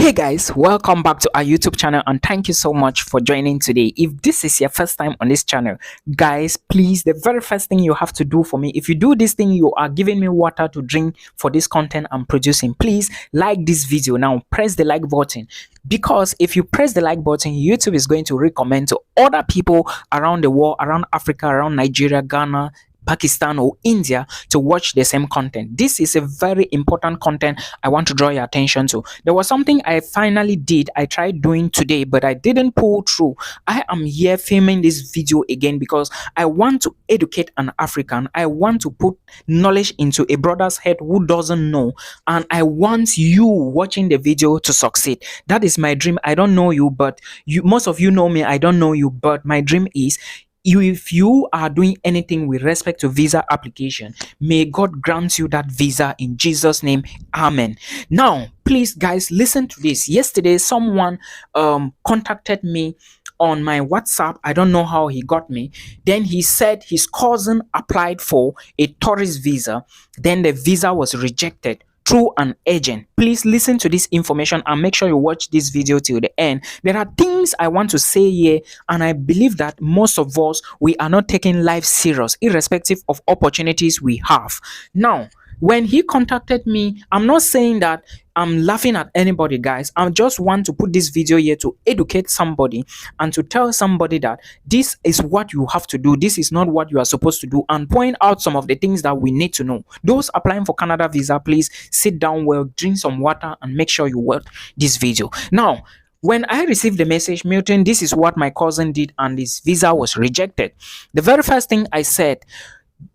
Hey guys, welcome back to our YouTube channel and thank you so much for joining today. If this is your first time on this channel, guys, please, the very first thing you have to do for me, if you do this thing, you are giving me water to drink for this content I'm producing. Please like this video now, press the like button, because if you press the like button, YouTube is going to recommend to other people around the world, around Africa, around Nigeria, Ghana, Pakistan or India to watch the same content. This is a very important content I want to draw your attention to. There was something I finally did. I tried doing today, but I didn't pull through. I am here filming this video again because I want to educate an African. I want to put knowledge into a brother's head who doesn't know, and I want you watching the video to succeed. That is my dream. I don't know you, but most of you know me. I don't know you, but my dream is if you are doing anything with respect to visa application, may God grant you that visa in Jesus' name. Amen. Now, please, guys, listen to this. Yesterday, someone contacted me on my WhatsApp. I don't know how he got me. Then he said his cousin applied for a tourist visa. Then the visa was rejected through an agent. Please listen to this information and make sure you watch this video till the end. There are things I want to say here, and I believe that most of us, we are not taking life serious irrespective of opportunities we have. Now, when he contacted me, I'm not saying that I'm laughing at anybody, guys. I just want to put this video here to educate somebody and to tell somebody that this is what you have to do. This is not what you are supposed to do, and point out some of the things that we need to know. Those applying for Canada visa, please sit down well, drink some water, and make sure you watch this video. Now, when I received the message, Milton, this is what my cousin did and his visa was rejected, the very first thing I said,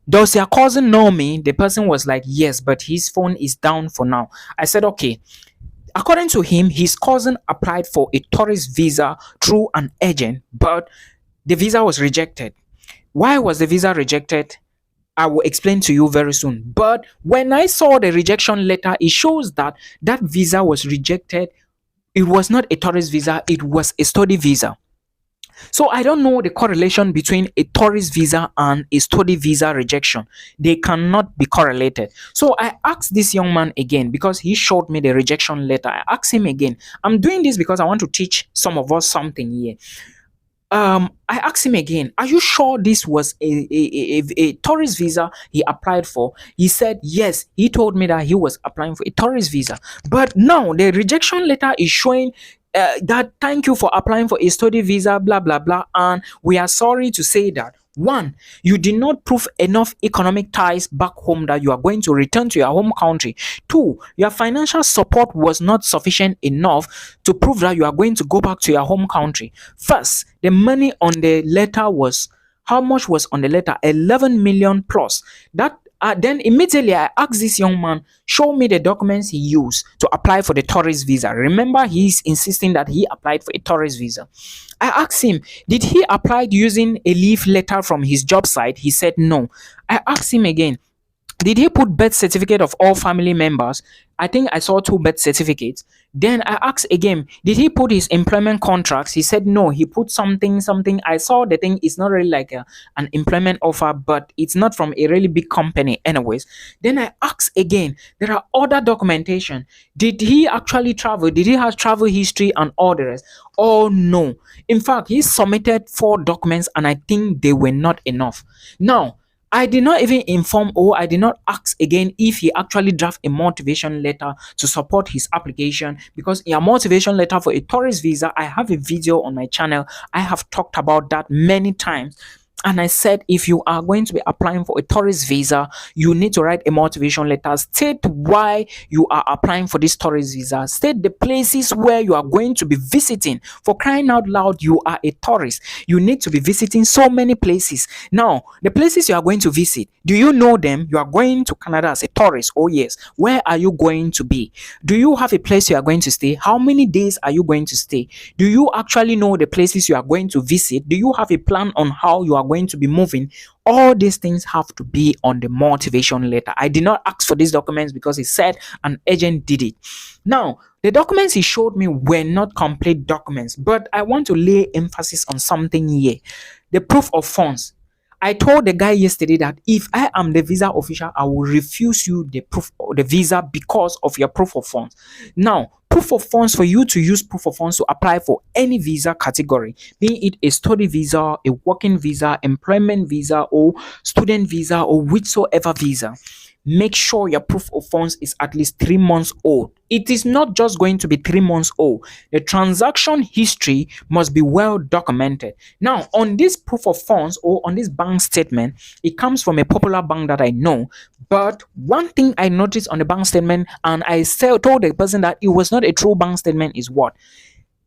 does your cousin know me? The person was like, yes, but his phone is down for now. I said, okay. According to him, his cousin applied for a tourist visa through an agent, but the visa was rejected. Why was the visa rejected? I will explain to you very soon. But when I saw the rejection letter, it shows that that visa was rejected. It was not a tourist visa, it was a study visa. So I don't know the correlation between a tourist visa and a study visa rejection. They cannot be correlated. So I asked this young man again because he showed me the rejection letter. I asked him again. I'm doing this because I want to teach some of us something here. I asked him again, are you sure this was a tourist visa he applied for? He said yes. He told me that he was applying for a tourist visa. But now the rejection letter is showing that thank you for applying for a study visa, blah blah blah, and we are sorry to say that, one, you did not prove enough economic ties back home that you are going to return to your home country. Two, your financial support was not sufficient enough to prove that you are going to go back to your home country. First, the money on the letter was, how much was on the letter? 11 million plus. That then immediately I asked this young man, show me the documents he used to apply for the tourist visa. Remember, he's insisting that he applied for a tourist visa. I asked him, did he apply using a leave letter from his job site? He said no. I asked him again, did he put birth certificate of all family members? I think I saw 2 birth certificates. Then I asked again, did he put his employment contracts? He said no, he put something. I saw the thing is not really like an employment offer, but it's not from a really big company anyways. Then I asked again, there are other documentation. Did he actually travel? Did he have travel history and all the rest? Oh no. In fact, he submitted 4 documents and I think they were not enough. Now, I did not even inform, or I did not ask again if he actually drafted a motivation letter to support his application, because in a motivation letter for a tourist visa, I have a video on my channel. I have talked about that many times. And I said, if you are going to be applying for a tourist visa, you need to write a motivation letter. State why you are applying for this tourist visa. State the places where you are going to be visiting. For crying out loud, you are a tourist. You need to be visiting so many places. Now, the places you are going to visit, do you know them? You are going to Canada as a tourist. Oh yes. Where are you going to be? Do you have a place you are going to stay? How many days are you going to stay? Do you actually know the places you are going to visit? Do you have a plan on how you are going to be moving? All these things have to be on the motivation letter. I did not ask for these documents because he said an agent did it. Now, the documents he showed me were not complete documents, but I want to lay emphasis on something here. The proof of funds. I told the guy yesterday that if I am the visa official, I will refuse you the visa because of your proof of funds. Now, proof of funds, for you to use proof of funds to apply for any visa category, be it a study visa, a working visa, employment visa, or student visa, or whichsoever visa, make sure your proof of funds is at least 3 months old. It is not just going to be 3 months old. The transaction history must be well documented. Now, on this proof of funds or on this bank statement, it comes from a popular bank that I know. But one thing I noticed on the bank statement, and I told the person that it was not a true bank statement, is what?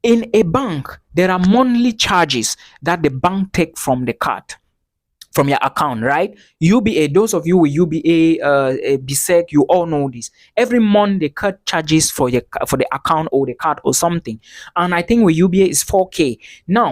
In a bank, there are monthly charges that the bank take from the card, from your account, right? UBA, those of you with UBA, BSEC, you all know this. Every month they cut charges for the account or the card or something, and I think with UBA is 4K. Now,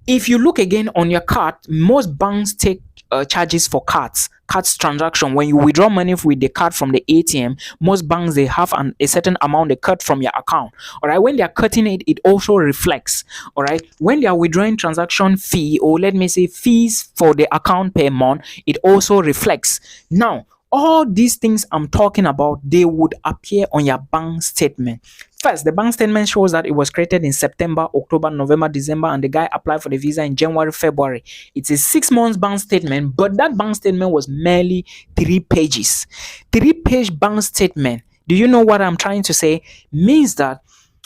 if you look again on your card, most banks take charges for cards transaction. When you withdraw money with the card from the ATM, most banks, they have a certain amount they cut from your account. All right, when they are cutting it, it also reflects. All right, when they are withdrawing transaction fee, or let me say fees for the account per month, it also reflects. Now, all these things I'm talking about, they would appear on your bank statement. First, the bank statement shows that it was created in September, October, November, December, and the guy applied for the visa in January, February. It's a 6 month bank statement, but that bank statement was merely 3 pages. 3-page bank statement. Do you know what I'm trying to say? Means that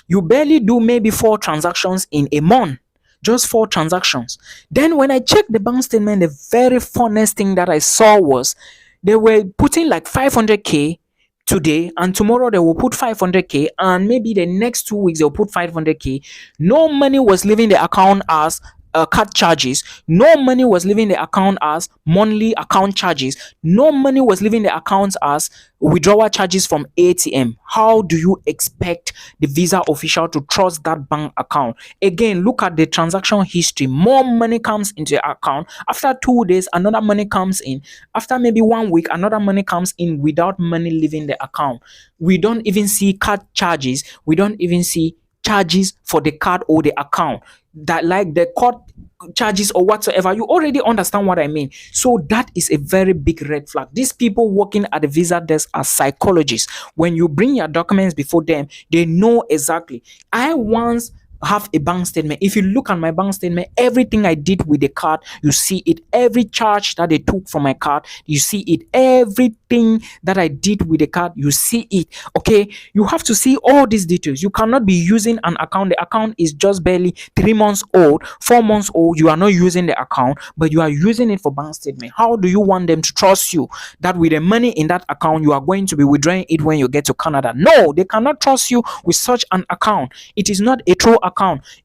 you barely do maybe 4 transactions in a month. Just 4 transactions. Then when I checked the bank statement, the very funniest thing that I saw was they were putting like 500K today, and tomorrow they will put 500K, and maybe the next 2 weeks they'll put 500K. No money was leaving the account as card charges. No money was leaving the account as monthly account charges. No money was leaving the account as withdrawal charges from ATM. How do you expect the visa official to trust that bank account? Again, look at the transaction history. More money comes into the account. After 2 days, another money comes in. After maybe 1 week, another money comes in without money leaving the account. We don't even see card charges. We don't even see charges for the card or the account, that like the court charges or whatsoever. You already understand what I mean. So that is a very big red flag. These people working at the visa desk are psychologists. When you bring your documents before them, they know exactly. I once have a bank statement. If you look at my bank statement, everything I did with the card, you see it. Every charge that they took from my card, you see it. Everything that I did with the card, you see it. Okay, you have to see all these details. You cannot be using an account. The account is just barely 3 months old, 4 months old. You are not using the account, but you are using it for bank statement. How do you want them to trust you that with the money in that account, you are going to be withdrawing it when you get to Canada? No, they cannot trust you with such an account. It is not a true account.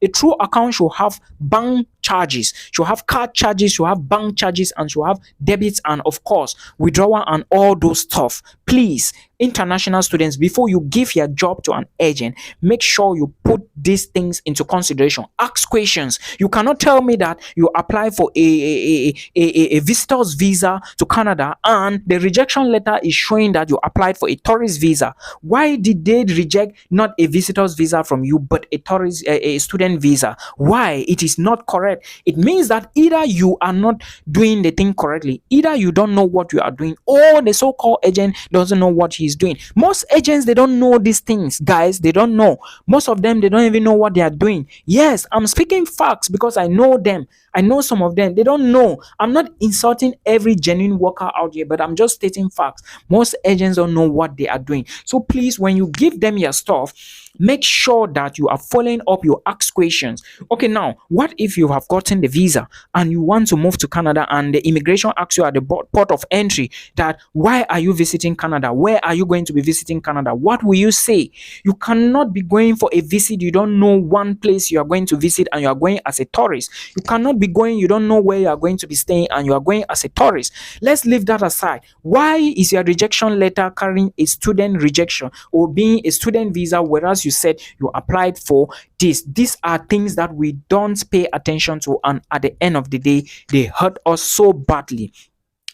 A true account should have bank charges, should have card charges, should have bank charges, and should have debits, and of course withdrawal and all those stuff. Please, international students, before you give your job to an agent, make sure you put these things into consideration. Ask questions. You cannot tell me that you apply for a visitor's visa to Canada and the rejection letter is showing that you applied for a tourist visa. Why did they reject not a visitor's visa from you but a tourist, a student visa? Why? It is not correct. It means that either you are not doing the thing correctly, either you don't know what you are doing, or the so-called agent doesn't know what he's doing. Most agents, they don't know these things, guys. They don't know. Most of them, they don't even know what they are doing. Yes, I'm speaking facts because I know them. I know some of them. They don't know. I'm not insulting every genuine worker out here, but I'm just stating facts. Most agents don't know what they are doing. So please, when you give them your stuff, make sure that you are following up your ask questions. Okay, now, what if you have gotten the visa and you want to move to Canada and the immigration asks you at the port of entry that, why are you visiting Canada? Where are you going to be visiting Canada? What will you say? You cannot be going for a visit. You don't know one place you are going to visit and you are going as a tourist. You cannot be going, you don't know where you are going to be staying and you are going as a tourist. Let's leave that aside. Why is your rejection letter carrying a student rejection or being a student visa, whereas you said you applied for this? These are things that we don't pay attention to, and at the end of the day, they hurt us so badly.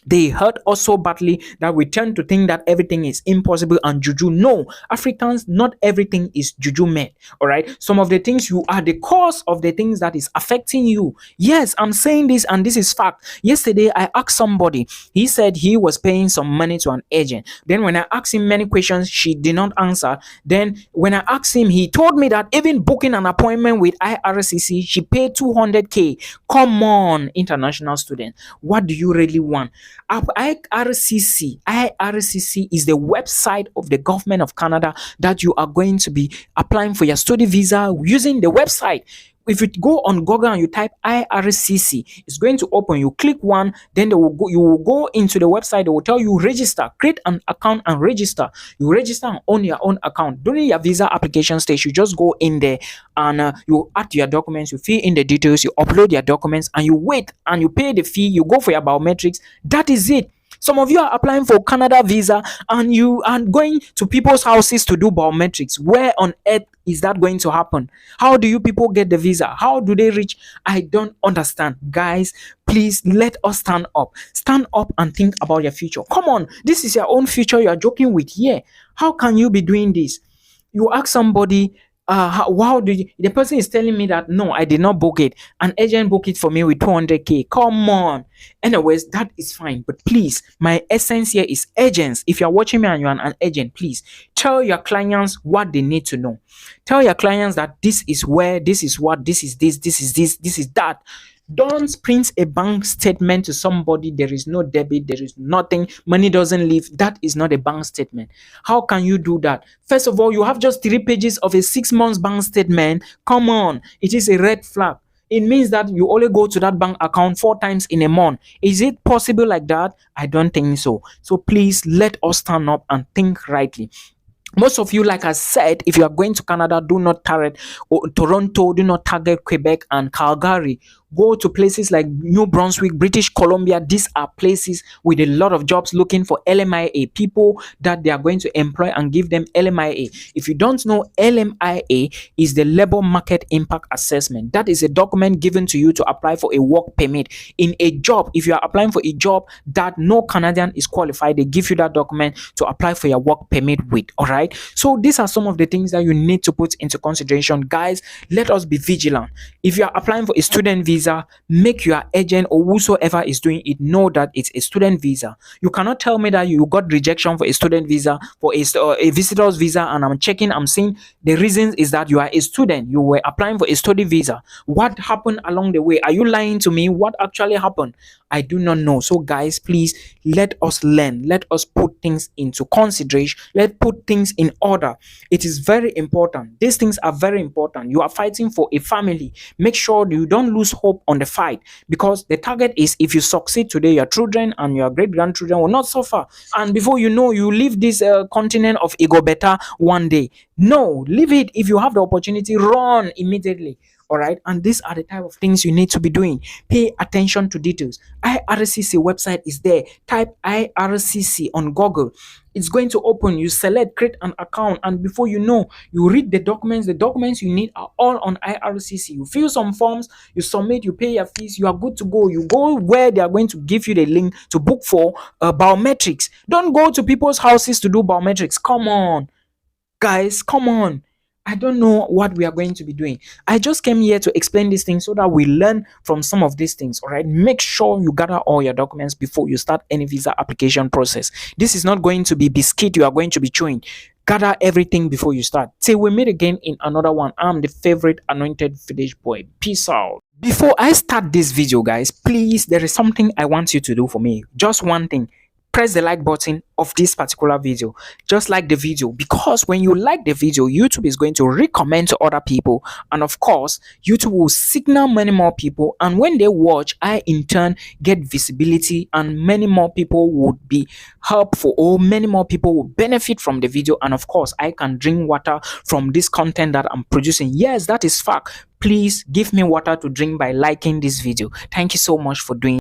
They hurt us so badly that we tend to think that everything is impossible and juju. No, Africans, not everything is juju men. All right. Some of the things, you are the cause of the things that is affecting you. Yes, I'm saying this and this is fact. Yesterday, I asked somebody, he said he was paying some money to an agent. Then when I asked him many questions, she did not answer. Then when I asked him, he told me that even booking an appointment with IRCC, she paid 200K. Come on, international student. What do you really want? IRCC is the website of the government of Canada that you are going to be applying for your study visa using the website. If you go on Google and you type IRCC, it's going to open. You click one, then you will go into the website. They will tell you register, create an account and register. You register and own your own account. During your visa application stage, you just go in there and you add your documents, you fill in the details, you upload your documents, and you wait and you pay the fee. You go for your biometrics. That is it. Some of you are applying for Canada visa and you are going to people's houses to do biometrics. Where on earth is that going to happen? How do you people get the visa? How do they reach? I don't understand. Guys, please let us stand up. Stand up and think about your future. Come on, this is your own future you are joking with here. How can you be doing this? You ask somebody, how do you, the person is telling me that no, I did not book it. An agent booked it for me with 200K. Come on. Anyways, that is fine. But please, my essence here is agents. If you're watching me and you're an agent, please tell your clients what they need to know. Tell your clients that this is where, this is what, this is this, this is this, this is that. Don't print a bank statement to somebody. There is no debit, there is nothing, money doesn't leave. That is not a bank statement. How can you do that? First of all, you have just 3 pages of a 6 months bank statement. Come on, it is a red flag. It means that you only go to that bank account 4 times in a month. Is it possible like that? I don't think so. So please let us stand up and think rightly. Most of you, like I said, if you are going to Canada, do not target Toronto, do not target Quebec and Calgary. Go to places like New Brunswick, British Columbia. These are places with a lot of jobs looking for LMIA, people that they are going to employ and give them LMIA. If you don't know, LMIA is the Labor Market Impact Assessment. That is a document given to you to apply for a work permit in a job. If you are applying for a job that no Canadian is qualified, they give you that document to apply for your work permit with. All right. So these are some of the things that you need to put into consideration. Guys, let us be vigilant. If you are applying for a student visa, make your agent or whosoever is doing it know that it's a student visa. You cannot tell me that you got rejection for a student visa, for a visitor's visa, and I'm checking, I'm seeing the reasons is that you are a student, you were applying for a study visa. What happened along the way? Are you lying to me? What actually happened? I do not know. So guys, please let us learn. Let us put things into consideration. Let's put things in order. It is very important. These things are very important. You are fighting for a family. Make sure you don't lose hope on the fight, because the target is, if you succeed today, your children and your great grandchildren will not suffer. And before you know, you leave this continent of ego better one day. No, leave it. If you have the opportunity, run immediately. All right, and these are the type of things you need to be doing. Pay attention to details. IRCC website is there. Type IRCC on Google. It's going to open. You select create an account, and before you know, you read the documents. The documents you need are all on IRCC. You fill some forms, you submit, you pay your fees, you are good to go. You go where they are going to give you the link to book for biometrics. Don't go to people's houses to do biometrics. Come on, guys, come on. I don't know what we are going to be doing. I just came here to explain these things so that we learn from some of these things. All right, make sure you gather all your documents before you start any visa application process. This is not going to be biscuit you are going to be chewing. Gather everything before you start. Till we meet again in another one. I'm the favorite anointed village boy. Peace out. Before I start this video, guys, please, there is something I want you to do for me. Just one thing. Press the like button of this particular video. Just like the video, because when you like the video, YouTube is going to recommend to other people, and of course YouTube will signal many more people, and when they watch, I in turn get visibility, and many more people would be helpful, or many more people will benefit from the video, and of course I can drink water from this content that I'm producing. Yes, that is fact. Please give me water to drink by liking this video. Thank you so much for doing